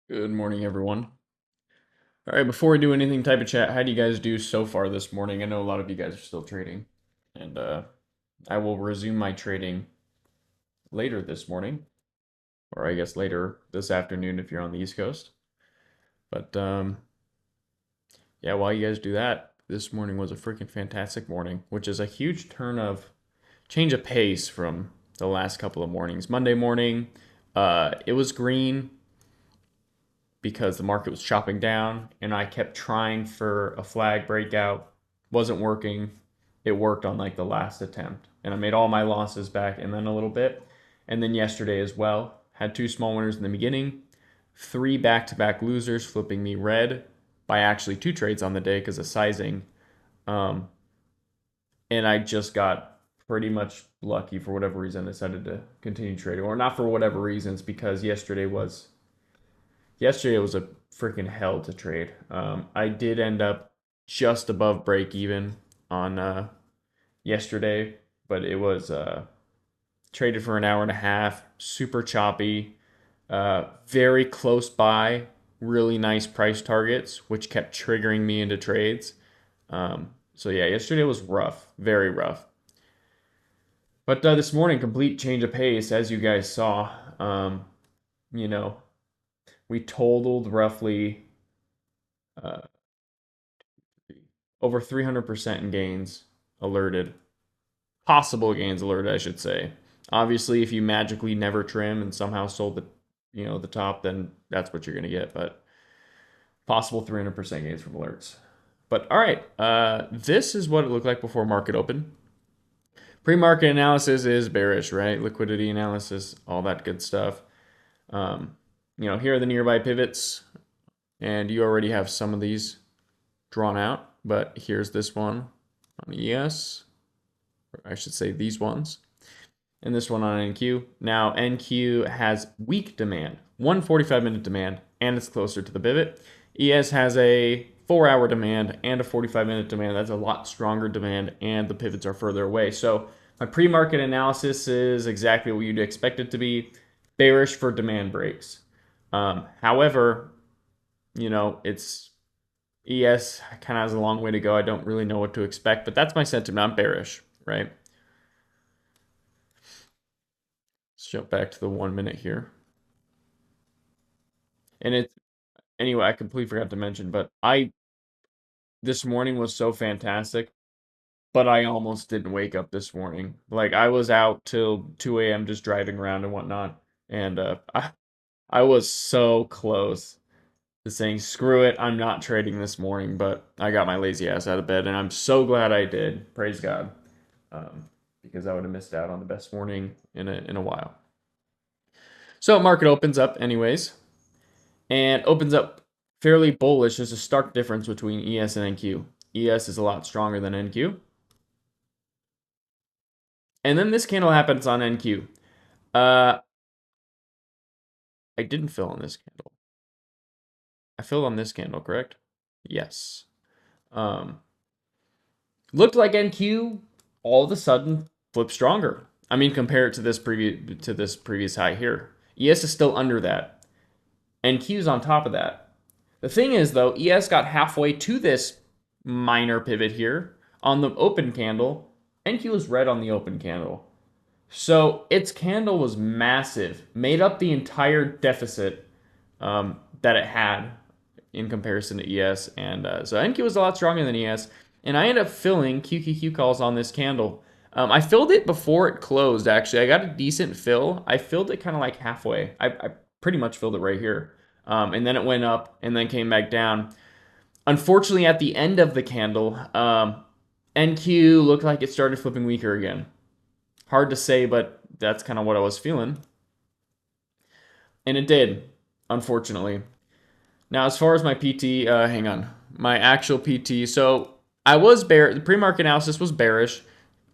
Good morning, everyone. All right, before we do anything, type of chat. How do you guys do so far this morning? I know a lot of you guys are still trading, and I will resume my trading later this morning, or I guess later this afternoon if you're on the East Coast. But yeah, while you guys do that, this morning was a freaking fantastic morning, which is a huge change of pace from the last couple of mornings. Monday morning, it was green because the market was chopping down and I kept trying for a flag breakout. Wasn't working. It worked on like the last attempt. And I made all my losses back and then a little bit. And then yesterday as well. Had two small winners in the beginning, three back to back losers, flipping me red by actually two trades on the day because of sizing. Um, and I just got pretty much lucky for whatever reason. I decided to continue trading, or not for whatever reasons, because yesterday was a freaking hell to trade. I did end up just above break even on yesterday, but it was traded for an hour and a half, super choppy, very close by, really nice price targets, which kept triggering me into trades. So yeah, yesterday was rough, very rough. But this morning, complete change of pace, as you guys saw. You know, we totaled roughly uh, over 300% in gains alerted. Possible gains alerted, I should say. Obviously, if you magically never trim and somehow sold the top, then that's what you're going to get. But possible 300% gains from alerts. But all right, this is what it looked like before market open. Pre-market analysis is bearish, right? Liquidity analysis, all that good stuff. Here are the nearby pivots, and you already have some of these drawn out. But here's this one on ES. I should say these ones, and this one on NQ. Now, NQ has weak demand, 145-minute demand, and it's closer to the pivot. ES has a 4-hour demand and a 45-minute demand. That's a lot stronger demand, and the pivots are further away. So my pre-market analysis is exactly what you'd expect it to be, bearish for demand breaks. However, it's ES kind of has a long way to go. I don't really know what to expect, but that's my sentiment. I'm bearish, right? Let's jump back to the 1 minute here. And it's anyway, I completely forgot to mention, but I this morning was so fantastic, but I almost didn't wake up this morning. Like I was out till 2 a.m. just driving around and whatnot. And I was so close to saying, screw it, I'm not trading this morning, but I got my lazy ass out of bed, and I'm so glad I did. Praise God. Um, because I would have missed out on the best morning in a while. So market opens up anyways, and opens up fairly bullish. There's a stark difference between ES and NQ. ES is a lot stronger than NQ. And then this candle happens on NQ. Uh, I didn't fill on this candle. I filled on this candle, correct? Yes. Um, Looked like NQ all of a sudden flipped stronger. I mean, compare it to this previous high here. ES is still under that. NQ's on top of that. The thing is, though, ES got halfway to this minor pivot here on the open candle. NQ was red on the open candle. So its candle was massive, made up the entire deficit that it had in comparison to ES. And so NQ was a lot stronger than ES. And I ended up filling QQQ calls on this candle. I filled it before it closed, actually. I got a decent fill. I filled it kind of like halfway. I pretty much filled it right here. And then it went up and then came back down. Unfortunately, at the end of the candle, NQ looked like it started flipping weaker again. Hard to say, but that's kind of what I was feeling. And it did, unfortunately. Now, as far as my PT, hang on. My actual PT. So I was bear. The pre-market analysis was bearish.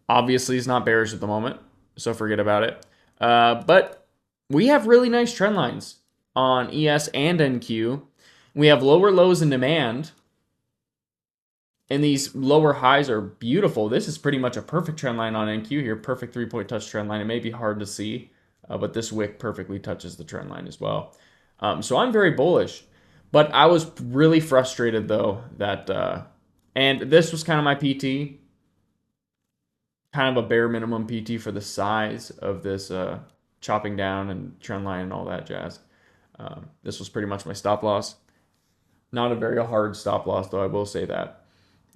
Obviously, it's not bearish at the moment, so forget about it. But we have really nice trend lines on ES and NQ. We have lower lows in demand, and these lower highs are beautiful. This is pretty much a perfect trend line on NQ here. Perfect 3-point touch trend line. It may be hard to see, but this wick perfectly touches the trend line as well. So I'm very bullish. But I was really frustrated though that, and this was kind of my PT, kind of a bare minimum PT for the size of this chopping down and trend line and all that jazz. This was pretty much my stop loss. Not a very hard stop loss though, I will say that.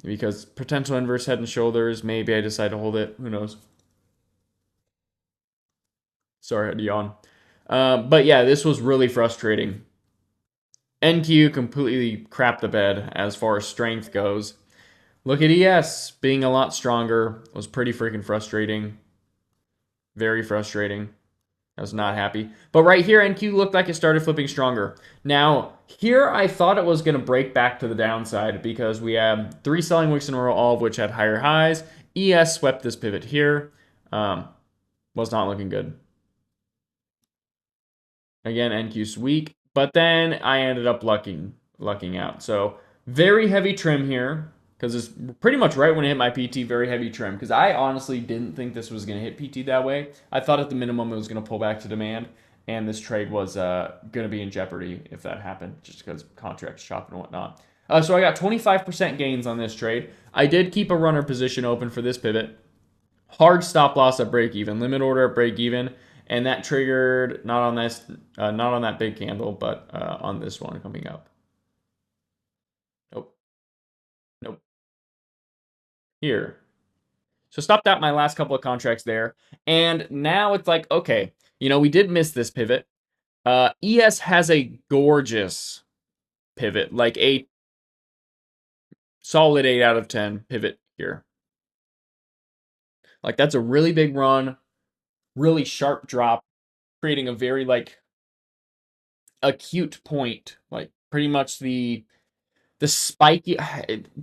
Because potential inverse head and shoulders, maybe I decide to hold it. Who knows? Sorry, I had to yawn. But yeah, this was really frustrating. NQ completely crapped the bed as far as strength goes. Look at ES being a lot stronger. It was pretty freaking frustrating. Very frustrating. I was not happy. But right here, NQ looked like it started flipping stronger. Now, here I thought it was going to break back to the downside because we had 3 selling weeks in a row, all of which had higher highs. ES swept this pivot here. Was not looking good. Again, NQ's weak. But then I ended up lucking out. So very heavy trim here because it's pretty much right when it hit my PT, very heavy trim. Because I honestly didn't think this was going to hit PT that way. I thought at the minimum it was going to pull back to demand. And this trade was going to be in jeopardy if that happened, just because contracts chop and whatnot. So I got 25% gains on this trade. I did keep a runner position open for this pivot. Hard stop loss at break even, limit order at break even, and that triggered not on this, not on that big candle, but on this one coming up. Nope, nope. Here. So stopped out my last couple of contracts there, and now it's like, okay, we did miss this pivot. ES has a gorgeous pivot, like a solid 8 out of 10 pivot here. Like that's a really big run, really sharp drop, creating a very acute point, like pretty much the spiky,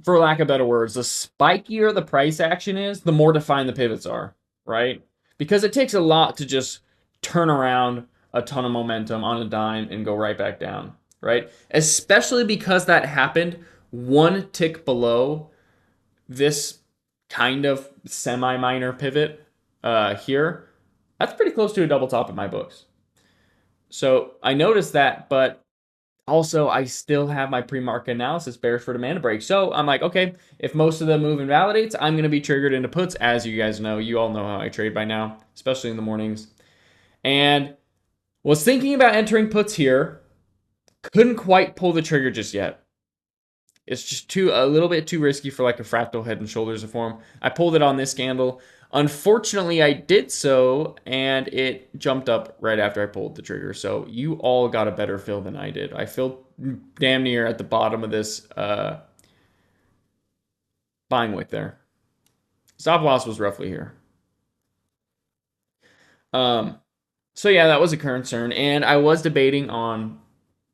for lack of better words, the spikier the price action is, the more defined the pivots are, right? Because it takes a lot to just turn around a ton of momentum on a dime and go right back down, right? Especially because that happened one tick below this kind of semi-minor pivot here. That's pretty close to a double top in my books. So I noticed that, but also I still have my pre-market analysis bears for demand to break. So I'm like, okay, if most of the move invalidates, I'm going to be triggered into puts. As you guys know, you all know how I trade by now, especially in the mornings. And was thinking about entering puts here. Couldn't quite pull the trigger just yet. It's just a little bit too risky for like a fractal head and shoulders to form. I pulled it on this candle. Unfortunately, I did so, and it jumped up right after I pulled the trigger. So you all got a better fill than I did. I filled damn near at the bottom of this buying wick there. Stop loss was roughly here. So yeah, that was a concern, and I was debating on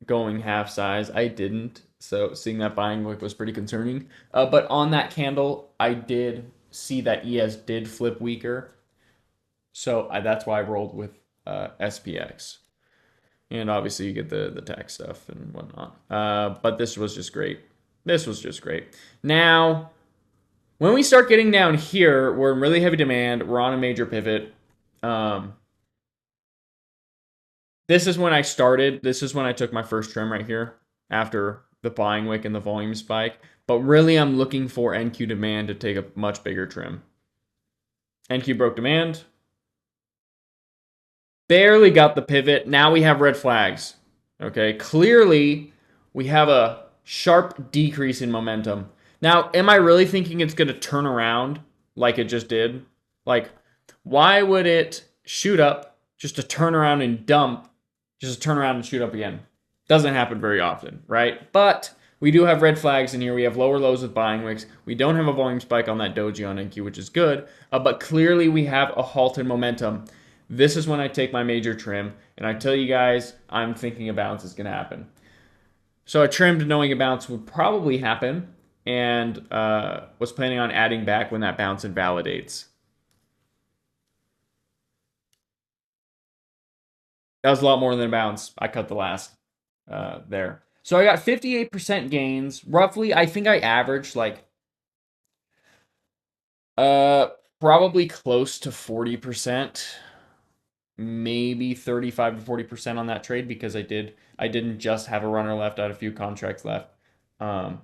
going half size. I didn't, so seeing that buying wick was pretty concerning. But on that candle, I did see that ES did flip weaker, so that's why I rolled with SPX. And obviously you get the tax stuff and whatnot. But this was just great. This was just great. Now, when we start getting down here, we're in really heavy demand. We're on a major pivot. This is when I started. This is when I took my first trim right here after the buying wick and the volume spike. But really, I'm looking for NQ demand to take a much bigger trim. NQ broke demand. Barely got the pivot. Now we have red flags. Okay, clearly we have a sharp decrease in momentum. Now, am I really thinking it's going to turn around like it just did? Like, why would it shoot up just to turn around and dump, just to turn around and shoot up again? Doesn't happen very often, right? But we do have red flags in here. We have lower lows with buying wicks. We don't have a volume spike on that doji on NQ, which is good. But clearly we have a halt in momentum. This is when I take my major trim, and I tell you guys, I'm thinking a bounce is going to happen. So I trimmed knowing a bounce would probably happen, and was planning on adding back when that bounce invalidates. That was a lot more than a bounce. I cut the last there. So I got 58% gains. Roughly, I think I averaged like probably close to 40%. maybe 35 to 40% on that trade because I didn't just have a runner left, I had a few contracts left. And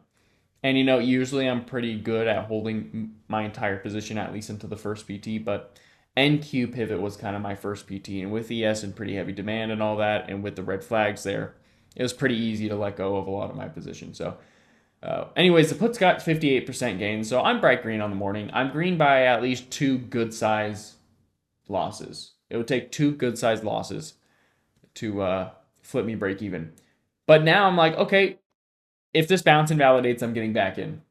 usually I'm pretty good at holding my entire position at least into the first PT, but NQ pivot was kind of my first PT, and with ES and pretty heavy demand and all that, and with the red flags there, it was pretty easy to let go of a lot of my position. So, anyways, the put's got 58% gain, so I'm bright green on the morning. I'm green by at least two good size losses. It would take two good sized losses to flip me break even. But now I'm like, okay, if this bounce invalidates, I'm getting back in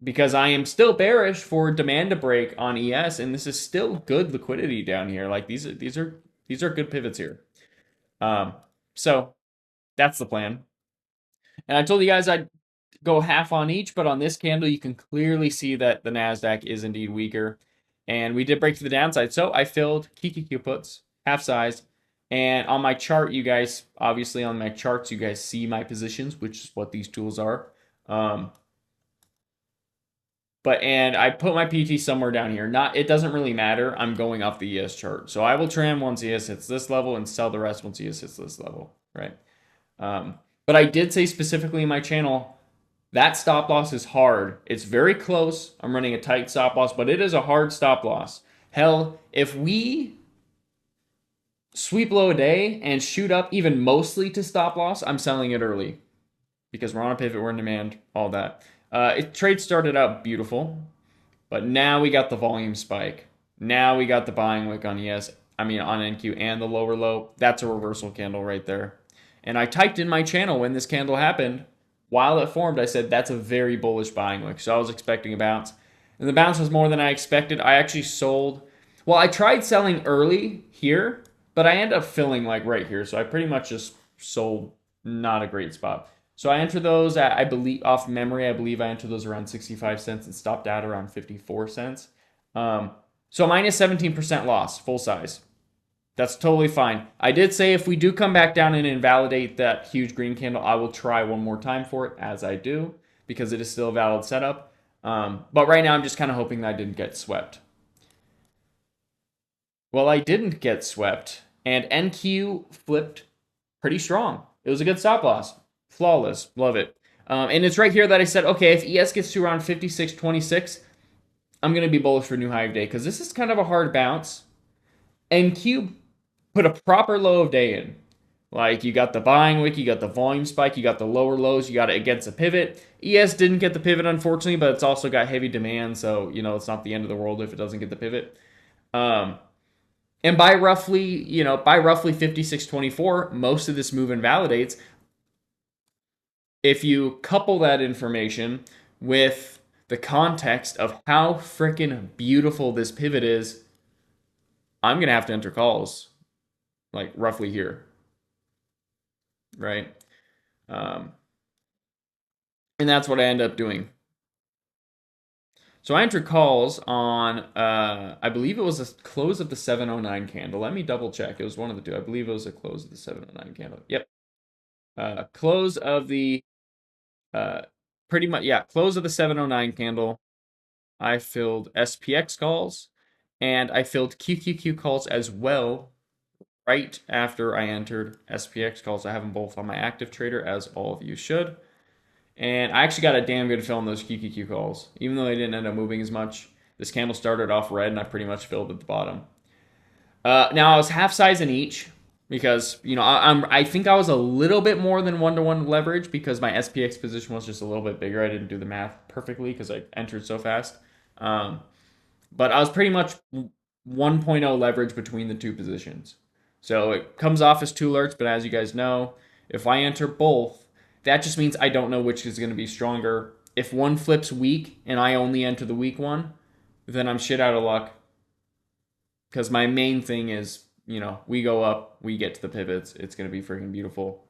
because I am still bearish for demand to break on ES, and this is still good liquidity down here. Like these are good pivots here. So that's the plan. And I told you guys I'd go half on each, but on this candle, you can clearly see that the NASDAQ is indeed weaker. And we did break to the downside. So I filled QQQ puts, half size. And on my chart, you guys, obviously on my charts, you guys see my positions, which is what these tools are. And I put my PT somewhere down here. It doesn't really matter. I'm going off the ES chart. So I will trim once ES hits this level and sell the rest once ES hits this level, right? But I did say specifically in my channel, that stop loss is hard. It's very close. I'm running a tight stop loss, but it is a hard stop loss. Hell, if we sweep low a day and shoot up even mostly to stop loss, I'm selling it early because we're on a pivot, we're in demand, all that. Trade started out beautiful, but now we got the volume spike. Now we got the buying wick on on NQ and the lower low. That's a reversal candle right there. And I typed in my channel when this candle happened, while it formed, I said that's a very bullish buying wick. So I was expecting a bounce. And the bounce was more than I expected. I actually sold. Well, I tried selling early here, but I ended up filling like right here. So I pretty much just sold not a great spot. So I entered those at, I believe, off memory, I believe I entered those around 65 cents and stopped out around 54 cents. So minus 17% loss, full size. That's totally fine. I did say if we do come back down and invalidate that huge green candle, I will try one more time for it, as I do, because it is still a valid setup. But right now, I'm just kind of hoping that I didn't get swept. Well, I didn't get swept, and NQ flipped pretty strong. It was a good stop loss. Flawless. Love it. And it's right here that I said, okay, if ES gets to around 56.26, I'm going to be bullish for new high of day, because this is kind of a hard bounce. NQ put a proper low of day in. Like, you got the buying wick, you got the volume spike, you got the lower lows, you got it against a pivot. ES didn't get the pivot, unfortunately, but it's also got heavy demand, so, it's not the end of the world if it doesn't get the pivot. And by roughly 56.24, most of this move invalidates. If you couple that information with the context of how freaking beautiful this pivot is, I'm going to have to enter calls, like roughly here, right? And that's what I end up doing. So I entered calls on, I believe it was a close of the 709 candle. Let me double check. It was one of the two. I believe it was a close of the 709 candle. Yep. Close of the, pretty much, yeah, close of the 709 candle. I filled SPX calls, and I filled QQQ calls as well right after I entered SPX calls. I have them both on my active trader, as all of you should. And I actually got a damn good fill on those QQQ calls. Even though they didn't end up moving as much, this candle started off red, and I pretty much filled at the bottom. Now, I was half size in each because, I think I was a little bit more than 1-to-1 leverage because my SPX position was just a little bit bigger. I didn't do the math perfectly because I entered so fast. But I was pretty much 1.0 leverage between the two positions. So it comes off as two alerts, but as you guys know, if I enter both, that just means I don't know which is going to be stronger. If one flips weak and I only enter the weak one, then I'm shit out of luck. Because my main thing is, we go up, we get to the pivots, it's going to be freaking beautiful.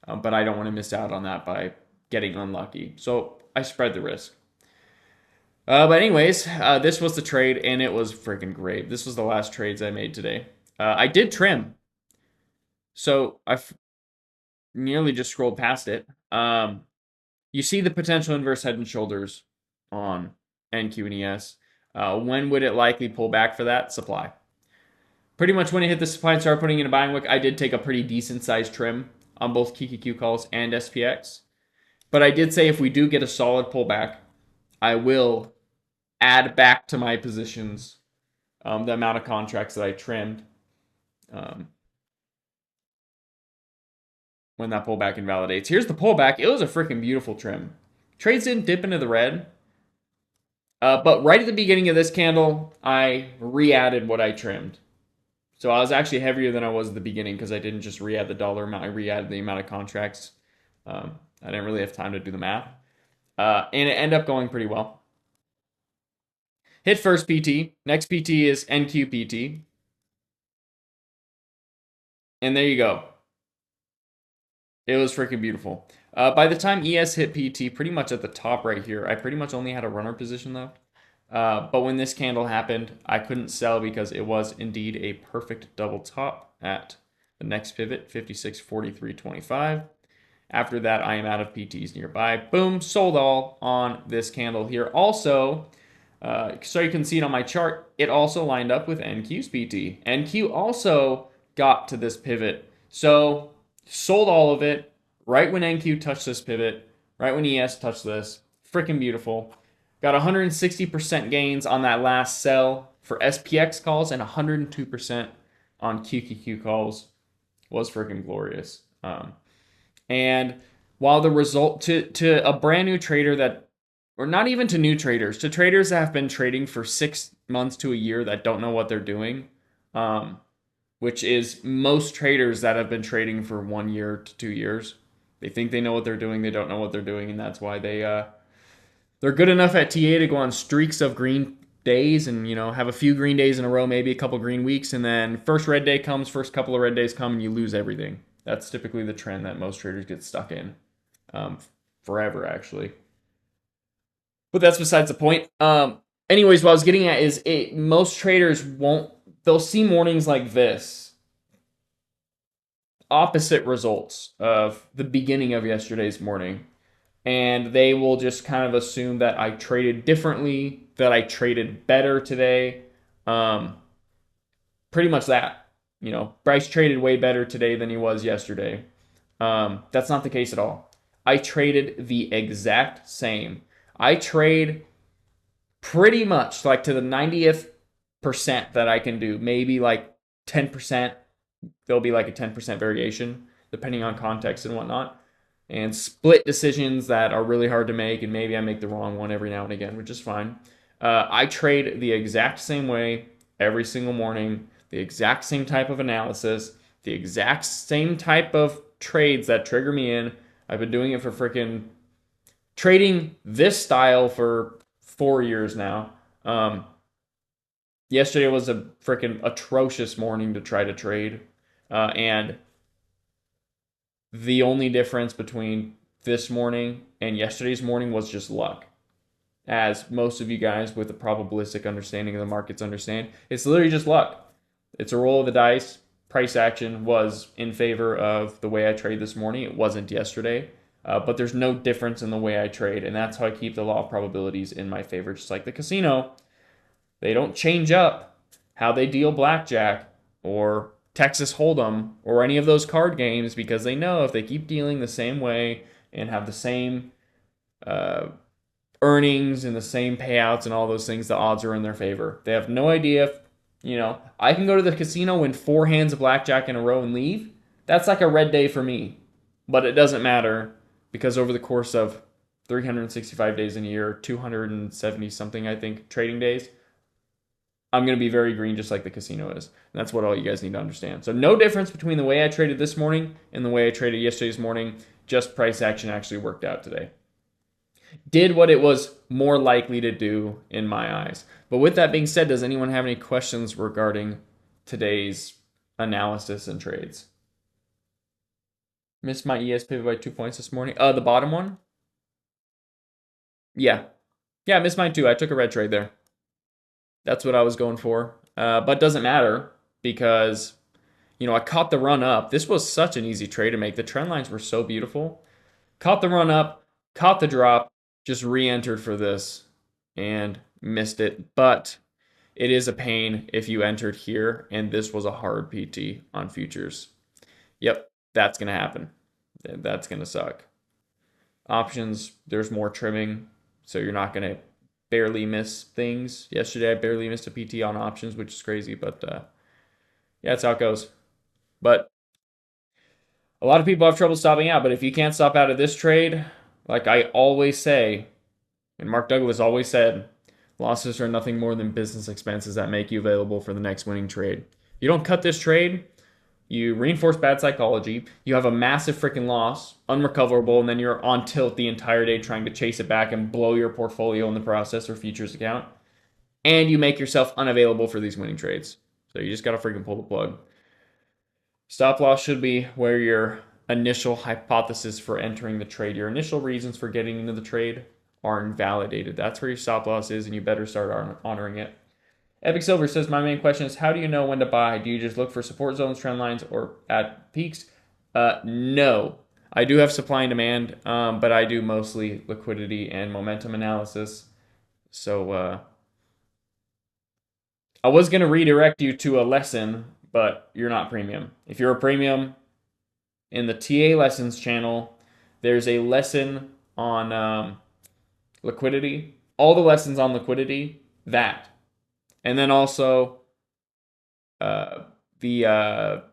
But I don't want to miss out on that by getting unlucky. So I spread the risk. But anyways, this was the trade, and it was freaking great. This was the last trades I made today. I did trim. So I nearly just scrolled past it. You see the potential inverse head and shoulders on NQ and ES. When would it likely pull back for that? Supply. Pretty much when it hit the supply and started putting in a buying wick, I did take a pretty decent sized trim on both QQQ calls and SPX. But I did say if we do get a solid pullback, I will add back to my positions the amount of contracts that I trimmed when that pullback invalidates. Here's the pullback. It was a freaking beautiful trim. Trades didn't dip into the red. But right at the beginning of this candle, I re-added what I trimmed. So I was actually heavier than I was at the beginning because I didn't just re-add the dollar amount. I re-added the amount of contracts. I didn't really have time to do the math. And it ended up going pretty well. Hit first PT. Next PT is NQPT. And there you go. It was freaking beautiful. By the time ES hit PT, pretty much at the top right here, I pretty much only had a runner position left. But when this candle happened, I couldn't sell because it was indeed a perfect double top at the next pivot, 56.43.25. After that, I am out of PTs nearby. Boom, sold all on this candle here. Also, so you can see it on my chart, it also lined up with NQ's PT. NQ also got to this pivot. So sold all of it right when NQ touched this pivot, right when ES touched this. Freaking beautiful. Got 160% gains on that last sell for SPX calls and 102% on QQQ calls. Was freaking glorious. And while the result to a brand new trader that, or not even to new traders, to traders that have been trading for 6 months to a year that don't know what they're doing, which is most traders that have been trading for 1 year to 2 years. They think they know what they're doing, they don't know what they're doing, and that's why they're good enough at TA to go on streaks of green days and, you know, have a few green days in a row, maybe a couple green weeks, and then first red day comes, first couple of red days come, and you lose everything. That's typically the trend that most traders get stuck in forever, actually. But that's besides the point. Anyways, what I was getting at is most traders they'll see mornings like this, opposite results of the beginning of yesterday's morning, and they will just kind of assume that I traded differently, that I traded better today. Pretty much that. You know, Bryce traded way better today than he was yesterday. That's not the case at all. I traded the exact same. I trade pretty much like to the 90th percent that I can do. Maybe like 10%. There'll be like a 10% variation depending on context and whatnot. And split decisions that are really hard to make, and maybe I make the wrong one every now and again, which is fine. I trade the exact same way every single morning, the exact same type of analysis, the exact same type of trades that trigger me in. I've been doing it for freaking trading this style for 4 years now. Yesterday was a freaking atrocious morning to try to trade, and the only difference between this morning and yesterday's morning was just luck. As most of you guys with a probabilistic understanding of the markets understand, it's literally just luck. It's a roll of the dice. Price action was in favor of the way I trade this morning. It wasn't yesterday, but there's no difference in the way I trade, and that's how I keep the law of probabilities in my favor. Just like the casino, they don't change up how they deal blackjack or Texas Hold'em or any of those card games because they know if they keep dealing the same way and have the same earnings and the same payouts and all those things, the odds are in their favor. They have no idea if, you know, I can go to the casino, win 4 hands of blackjack in a row and leave. That's like a red day for me. But it doesn't matter because over the course of 365 days in a year, 270 something, I think, trading days, I'm going to be very green just like the casino is. And that's what all you guys need to understand. So no difference between the way I traded this morning and the way I traded yesterday's morning. Just price action actually worked out today. Did what it was more likely to do in my eyes. But with that being said, does anyone have any questions regarding today's analysis and trades? Missed my ES pivot by 2 points this morning. The bottom one? Yeah. Yeah, I missed mine too. I took a red trade there. That's what I was going for. But it doesn't matter because, you know, I caught the run up. This was such an easy trade to make. The trend lines were so beautiful. Caught the run up, caught the drop, just re-entered for this and missed it. But it is a pain if you entered here and this was a hard PT on futures. Yep, that's going to happen. That's going to suck. Options, there's more trimming, so you're not going to barely miss things. Yesterday, I barely missed a PT on options, which is crazy, but yeah, that's how it goes. But a lot of people have trouble stopping out, but if you can't stop out of this trade, like I always say, and Mark Douglas always said, losses are nothing more than business expenses that make you available for the next winning trade. You don't cut this trade, you reinforce bad psychology, you have a massive freaking loss, unrecoverable, and then you're on tilt the entire day trying to chase it back and blow your portfolio in the process or futures account, and you make yourself unavailable for these winning trades. So you just got to freaking pull the plug. Stop loss should be where your initial hypothesis for entering the trade, your initial reasons for getting into the trade are invalidated. That's where your stop loss is, and you better start honoring it. Epic Silver says, my main question is, how do you know when to buy? Do you just look for support zones, trend lines, or at peaks? No. I do have supply and demand, but I do mostly liquidity and momentum analysis. So I was going to redirect you to a lesson, but you're not premium. If you're a premium, in the TA lessons channel, there's a lesson on liquidity. All the lessons on liquidity, that. And then also the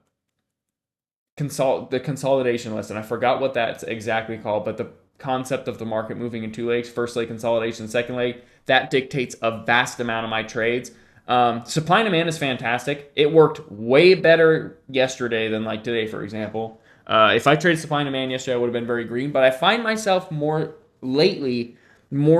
consolidation lesson. I forgot what that's exactly called, but the concept of the market moving in two legs, first leg consolidation, second leg, that dictates a vast amount of my trades. Supply and demand is fantastic. It worked way better yesterday than like today, for example. If I traded supply and demand yesterday, I would have been very green, but I find myself more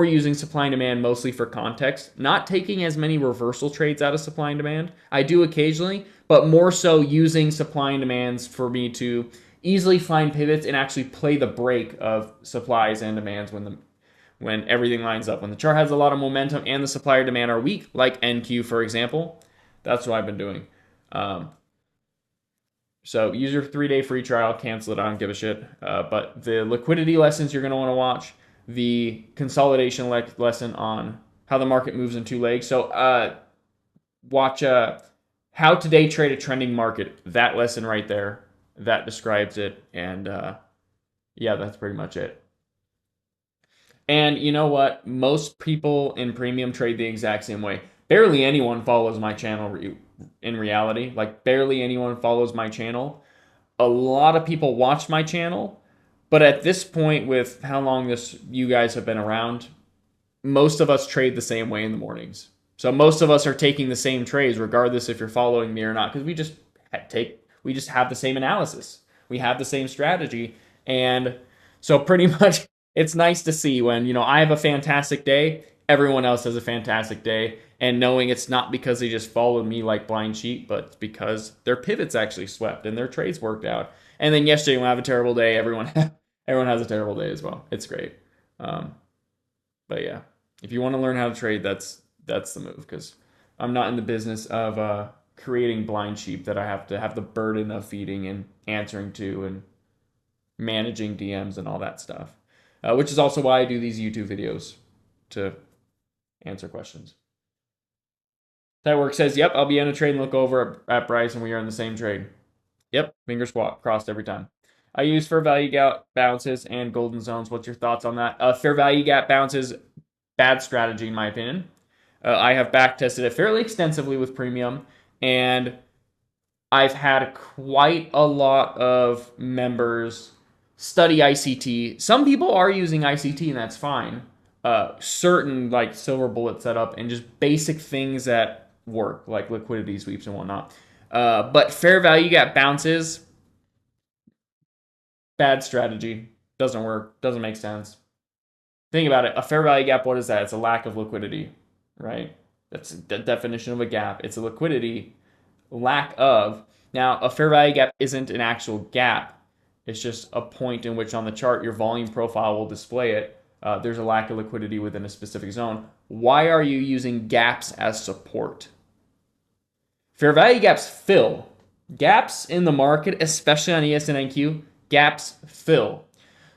using supply and demand mostly for context, not taking as many reversal trades out of supply and demand. I do occasionally, but more so using supply and demands for me to easily find pivots and actually play the break of supplies and demands when everything lines up. When the chart has a lot of momentum and the supply or demand are weak, like NQ, for example, that's what I've been doing. So use your 3-day free trial, cancel it, I don't give a shit. But the liquidity lessons you're going to want to watch, the consolidation lesson on how the market moves in two legs. So watch how to day trade a trending market. That lesson right there, that describes it. And yeah, that's pretty much it. And you know what? Most people in premium trade the exact same way. Barely anyone follows my channel in reality. Like barely anyone follows my channel. A lot of people watch my channel. But at this point, with how long you guys have been around, most of us trade the same way in the mornings. So most of us are taking the same trades, regardless if you're following me or not, because we just have the same analysis. We have the same strategy. And so pretty much it's nice to see when, I have a fantastic day, everyone else has a fantastic day, and knowing it's not because they just followed me like blind sheep, but it's because their pivots actually swept and their trades worked out. And then yesterday, when I have a terrible day, everyone has a terrible day as well. It's great. But yeah, if you want to learn how to trade, that's the move, because I'm not in the business of creating blind sheep that I have to have the burden of feeding and answering to and managing DMs and all that stuff, which is also why I do these YouTube videos, to answer questions. That work says, yep, I'll be in a trade and look over at Bryce and we are in the same trade. Yep, fingers crossed every time. I use fair value gap bounces and golden zones. What's your thoughts on that? Fair value gap bounces, bad strategy in my opinion. I have back tested it fairly extensively with premium, and I've had quite a lot of members study ICT. Some people are using ICT, and that's fine. Certain like silver bullet setup and just basic things that work, like liquidity sweeps and whatnot. But fair value gap bounces, bad strategy. Doesn't work. Doesn't make sense. Think about it. A fair value gap, what is that? It's a lack of liquidity, right? That's the definition of a gap. It's a liquidity lack of. Now, a fair value gap isn't an actual gap. It's just a point in which on the chart your volume profile will display it. There's a lack of liquidity within a specific zone. Why are you using gaps as support? Fair value gaps fill. Gaps in the market, especially on ES and NQ, gaps fill.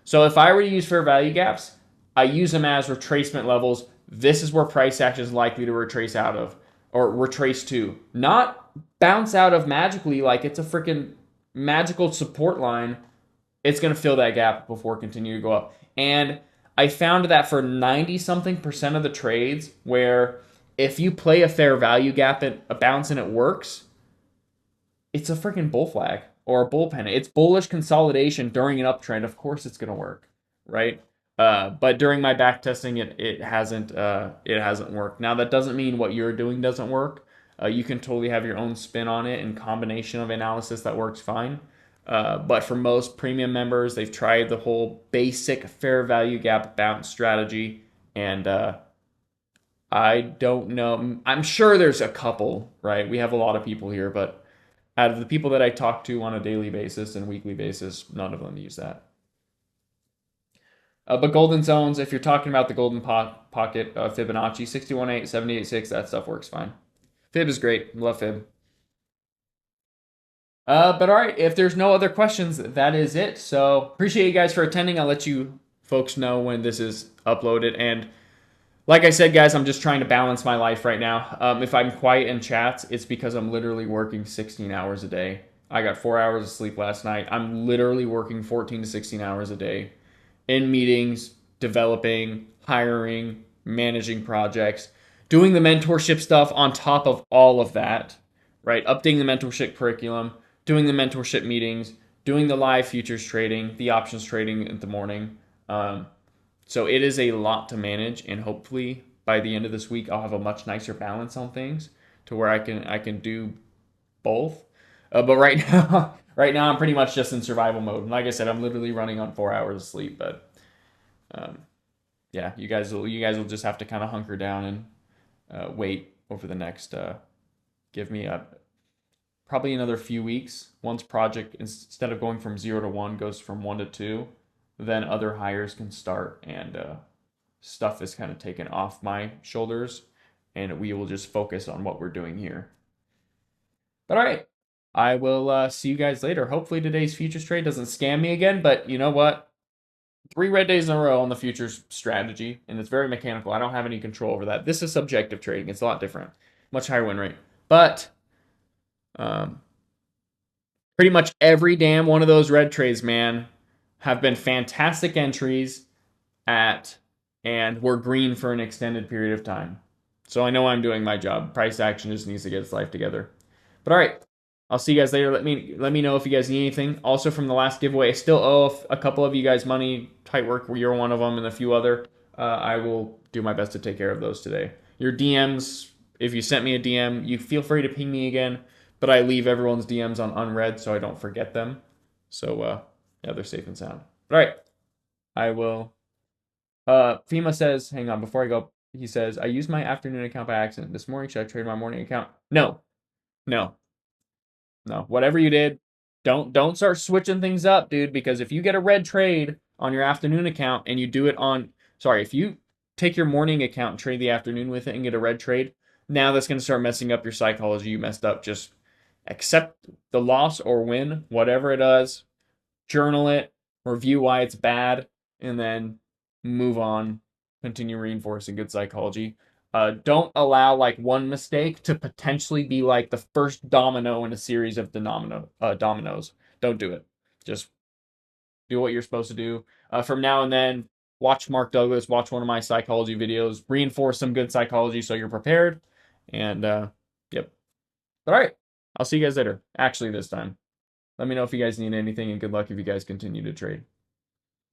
So if I were to use fair value gaps, I use them as retracement levels. This is where price action is likely to retrace out of. or retrace to. Not bounce out of magically like it's a freaking magical support line. It's going to fill that gap before continue to go up. And I found that for 90 something percent of the trades where if you play a fair value gap at a bounce and it works, it's a freaking bull flag or a bullpen. It's bullish consolidation during an uptrend. Of course, it's going to work, right? But during my back testing, it hasn't worked. Now that doesn't mean what you're doing doesn't work. You can totally have your own spin on it and combination of analysis that works fine. But for most premium members, they've tried the whole basic fair value gap bounce strategy, and I don't know. I'm sure there's a couple, right? We have a lot of people here, but out of the people that I talk to on a daily basis and weekly basis, none of them use that. But golden zones, if you're talking about the golden pocket Fibonacci, 61.8, 78.6, that stuff works fine. Fib is great. Love Fib. But all right, if there's no other questions, that is it. So appreciate you guys for attending. I'll let you folks know when this is uploaded. And like I said, guys, I'm just trying to balance my life right now. If I'm quiet in chats, it's because I'm literally working 16 hours a day. I got 4 hours of sleep last night. I'm literally working 14 to 16 hours a day in meetings, developing, hiring, managing projects, doing the mentorship stuff on top of all of that, right? Updating the mentorship curriculum, doing the mentorship meetings, doing the live futures trading, the options trading in the morning. So it is a lot to manage, and hopefully by the end of this week, I'll have a much nicer balance on things to where I can do both. But right now, right now I'm pretty much just in survival mode. And like I said, I'm literally running on 4 hours of sleep. But um, yeah, you guys will just have to kind of hunker down and wait over the next. Give me probably another few weeks. Once project, instead of going from 0 to 1, goes from 1 to 2, then other hires can start and stuff is kind of taken off my shoulders, and we will just focus on what we're doing here. But all right, I will see you guys later. Hopefully today's futures trade doesn't scam me again, but you know what? 3 red days in a row on the futures strategy, and it's very mechanical. I don't have any control over that. This is subjective trading. It's a lot different. Much higher win rate. But um, pretty much every damn one of those red trades, man, have been fantastic entries at and were green for an extended period of time. So I know I'm doing my job. Price action just needs to get its life together. But all right, I'll see you guys later. Let me know if you guys need anything. Also from the last giveaway, I still owe a couple of you guys money. Tight work, you're one of them, and a few other. I will do my best to take care of those today. Your DMs, if you sent me a DM, you feel free to ping me again. But I leave everyone's DMs on unread so I don't forget them. So yeah, they're safe and sound. All right, I will. FEMA says, hang on, before I go, he says, I used my afternoon account by accident. This morning, should I trade my morning account? No, no, no. Whatever you did, don't start switching things up, dude, because if you get a red trade on your afternoon account and you do it on, sorry, if you take your morning account and trade the afternoon with it and get a red trade, now that's going to start messing up your psychology. You messed up. Just accept the loss or win, whatever it does, journal it, review why it's bad, and then move on, continue reinforcing good psychology. Don't allow like one mistake to potentially be like the first domino in a series of dominoes. Don't do it. Just do what you're supposed to do. From now and then, watch Mark Douglas, watch one of my psychology videos, reinforce some good psychology so you're prepared. And yep. All right. I'll see you guys later. Actually, this time. Let me know if you guys need anything, and good luck if you guys continue to trade.